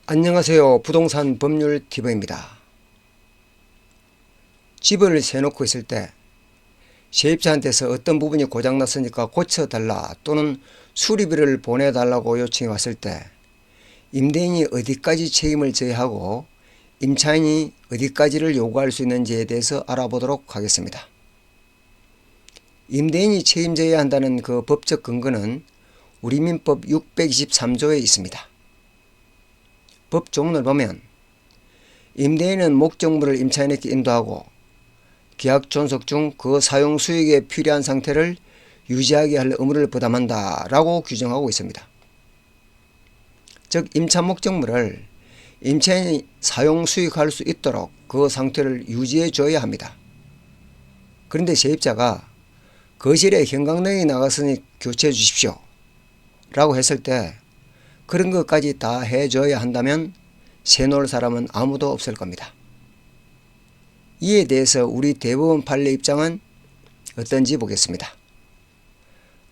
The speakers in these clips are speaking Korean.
안녕하세요. 부동산 법률 팁입니다. 집을 세놓고 있을 때 세입자한테서 어떤 부분이 고장났으니까 고쳐달라 또는 수리비를 보내달라고 요청이 왔을 때 임대인이 어디까지 책임을 져야 하고 임차인이 어디까지를 요구할 수 있는지에 대해서 알아보도록 하겠습니다. 임대인이 책임져야 한다는 그 법적 근거는 우리 민법 623조에 있습니다. 법 조문을 보면 임대인은 목적물을 임차인에게 인도하고 계약 존속 중 그 사용 수익에 필요한 상태를 유지하게 할 의무를 부담한다 라고 규정하고 있습니다. 즉 임차 목적물을 임차인이 사용 수익할 수 있도록 그 상태를 유지해 줘야 합니다. 그런데 세입자가 거실에 형광등이 나갔으니 교체해 주십시오 라고 했을 때 그런 것까지 다 해줘야 한다면 세놓을 사람은 아무도 없을 겁니다. 이에 대해서 우리 대법원 판례 입장은 어떤지 보겠습니다.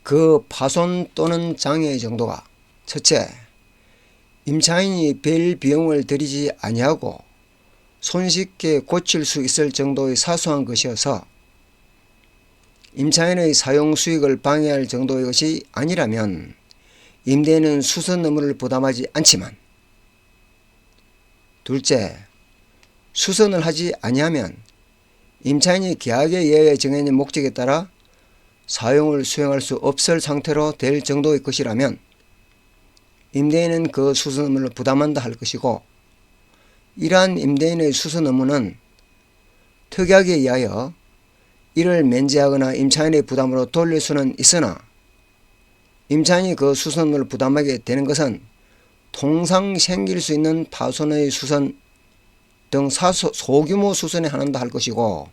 그 파손 또는 장애 정도가 첫째, 임차인이 별 비용을 들이지 아니하고 손쉽게 고칠 수 있을 정도의 사소한 것이어서 임차인의 사용 수익을 방해할 정도의 것이 아니라면 임대인은 수선 의무를 부담하지 않지만, 둘째, 수선을 하지 아니하면 임차인이 계약에 의해 정해진 목적에 따라 사용을 수행할 수 없을 상태로 될 정도의 것이라면 임대인은 그 수선 의무를 부담한다 할 것이고, 이러한 임대인의 수선 의무는 특약에 의하여 이를 면제하거나 임차인의 부담으로 돌릴 수는 있으나 임차인이 그 수선 의무를 부담하게 되는 것은 통상 생길 수 있는 파손의 수선 등 소규모 수선에 한한다 할 것이고,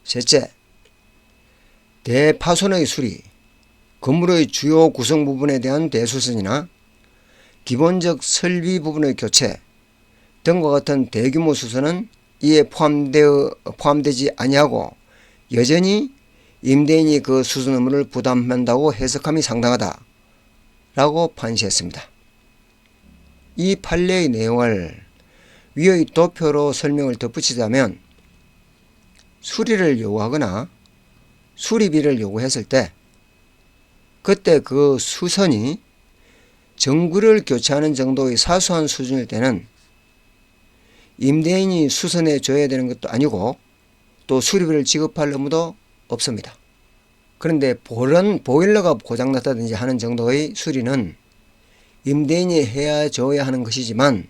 셋째, 대파손의 수리, 건물의 주요 구성 부분에 대한 대수선이나 기본적 설비 부분의 교체 등과 같은 대규모 수선은 이에 포함되지 아니하고 여전히 임대인이 그 수선 의무를 부담한다고 해석함이 상당하다 라고 판시했습니다. 이 판례의 내용을 위의 도표로 설명을 덧붙이자면 수리를 요구하거나 수리비를 요구했을 때 그때 그 수선이 전구를 교체하는 정도의 사소한 수준일 때는 임대인이 수선해 줘야 되는 것도 아니고 또 수리비를 지급할 의무도 없습니다. 그런데 보일러가 고장났다든지 하는 정도의 수리는 임대인이 해야 줘야 하는 것이지만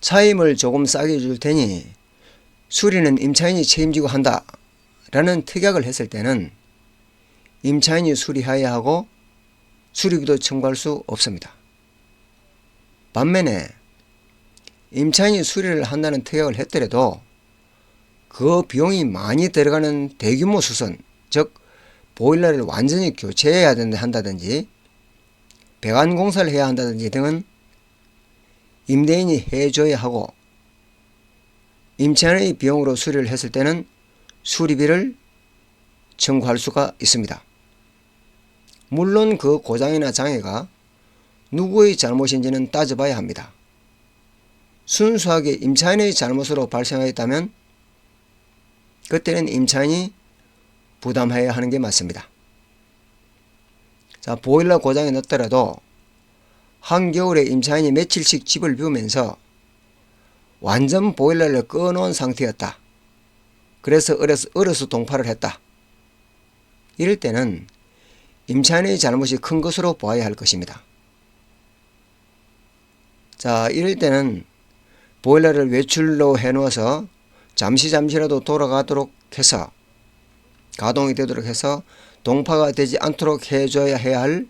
차임을 조금 싸게 줄 테니 수리는 임차인이 책임지고 한다 라는 특약을 했을 때는 임차인이 수리해야 하고 수리비도 청구할 수 없습니다. 반면에 임차인이 수리를 한다는 특약을 했더라도 그 비용이 많이 들어가는 대규모 수선, 즉 보일러를 완전히 교체해야 한다든지 배관 공사를 해야 한다든지 등은 임대인이 해줘야 하고 임차인의 비용으로 수리를 했을 때는 수리비를 청구할 수가 있습니다. 물론 그 고장이나 장애가 누구의 잘못인지는 따져봐야 합니다. 순수하게 임차인의 잘못으로 발생하였다면 그때는 임차인이 부담해야 하는 게 맞습니다. 자, 보일러 고장이 났더라도 한겨울에 임차인이 며칠씩 집을 비우면서 완전 보일러를 꺼놓은 상태였다. 그래서 얼어서 동파를 했다. 이럴 때는 임차인의 잘못이 큰 것으로 보아야 할 것입니다. 자, 이럴 때는 보일러를 외출로 해놓아서 잠시라도 돌아가도록 해서 가동이 되도록 해서 동파가 되지 않도록 해줘야 해야 할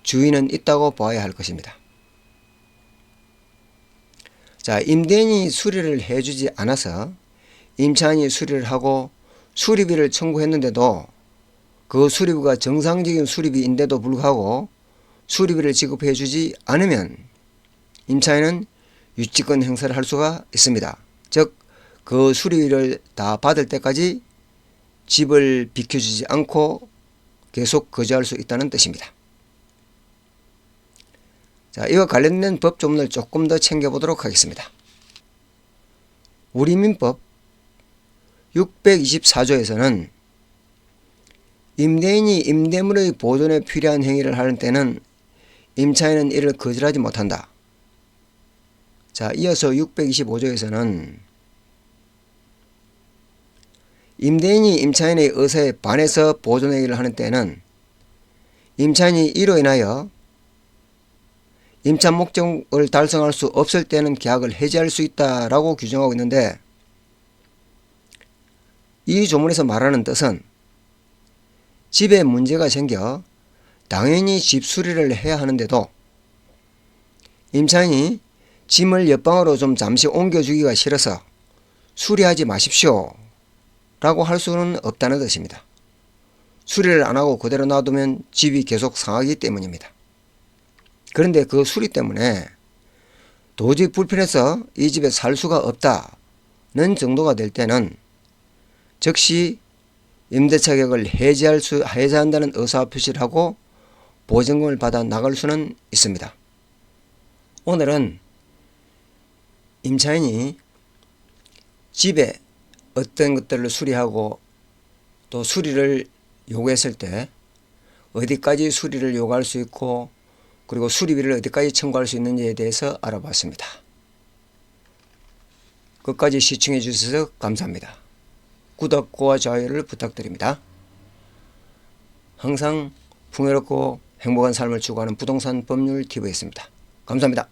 주의는 있다고 보아야 할 것입니다. 자, 임대인이 수리를 해주지 않아서 임차인이 수리를 하고 수리비를 청구했는데도 그 수리비가 정상적인 수리비인데도 불구하고 수리비를 지급해주지 않으면 임차인은 유치권 행사를 할 수가 있습니다. 즉 그 수리비를 다 받을 때까지 집을 비켜주지 않고 계속 거주할 수 있다는 뜻입니다. 자, 이와 관련된 법 조문을 조금 더 챙겨보도록 하겠습니다. 우리 민법 624조에서는 임대인이 임대물의 보존에 필요한 행위를 하는 때는 임차인은 이를 거절하지 못한다. 자, 이어서 625조에서는 임대인이 임차인의 의사에 반해서 보존 행위를 하는 때는 임차인이 이로 인하여 임차 목적을 달성할 수 없을 때는 계약을 해지할 수 있다라고 규정하고 있는데, 이 조문에서 말하는 뜻은 집에 문제가 생겨 당연히 집 수리를 해야 하는데도 임차인이 짐을 옆방으로 좀 잠시 옮겨주기가 싫어서 수리하지 마십시오 라고 할 수는 없다는 뜻입니다. 수리를 안 하고 그대로 놔두면 집이 계속 상하기 때문입니다. 그런데 그 수리 때문에 도저히 불편해서 이 집에 살 수가 없다는 정도가 될 때는 즉시 임대차 계약을 해지한다는 의사표시를 하고 보증금을 받아 나갈 수는 있습니다. 오늘은 임차인이 집에 어떤 것들을 수리하고 또 수리를 요구했을 때 어디까지 수리를 요구할 수 있고, 그리고 수리비를 어디까지 청구할 수 있는지에 대해서 알아봤습니다. 끝까지 시청해 주셔서 감사합니다. 구독과 좋아요를 부탁드립니다. 항상 풍요롭고 행복한 삶을 추구하는 부동산 법률 TV였습니다. 감사합니다.